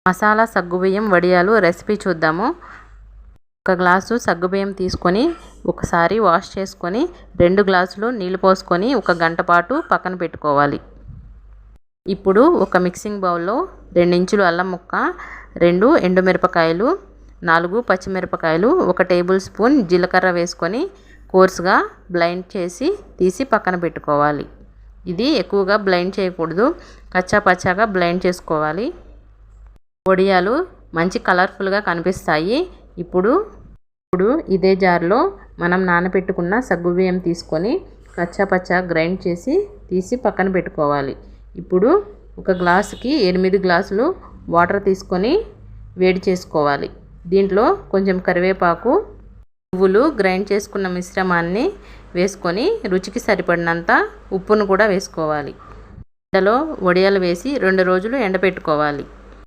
మసాలా సగ్గుబియ్యం వడియాలు రెసిపీ చూద్దాము. ఒక గ్లాసు సగ్గుబియ్యం తీసుకొని ఒకసారి వాష్ చేసుకొని 2 గ్లాసులు నీళ్లు పోసుకొని 1 గంట పాటు పక్కన పెట్టుకోవాలి. ఇప్పుడు ఒక మిక్సింగ్ బౌల్లో 2 ఇంచులు అల్లం ముక్క, 2 ఎండుమిరపకాయలు, 4 పచ్చిమిరపకాయలు, 1 టేబుల్ స్పూన్ జీలకర్ర వేసుకొని కోర్సుగా బ్లెండ్ చేసి తీసి పక్కన పెట్టుకోవాలి. ఇది ఎక్కువగా బ్లెండ్ చేయకూడదు, కచ్చా పచ్చాగా బ్లెండ్ చేసుకోవాలి. వడియాలు మంచి కలర్ఫుల్గా కనిపిస్తాయి. ఇప్పుడు ఇదే జార్లో మనం నానబెట్టుకున్న సగ్గుబియ్యం తీసుకొని కచ్చా పచ్చా గ్రైండ్ చేసి తీసి పక్కన పెట్టుకోవాలి. ఇప్పుడు ఒక గ్లాసుకి 8 గ్లాసులు వాటర్ తీసుకొని వేడి చేసుకోవాలి. దీంట్లో కొంచెం కరివేపాకు, నువ్వులు గ్రైండ్ చేసుకున్న మిశ్రమాన్ని వేసుకొని రుచికి సరిపడినంత ఉప్పును కూడా వేసుకోవాలి. ఎండలో వడియాలు వేసి 2 రోజులు ఎండబెట్టుకోవాలి.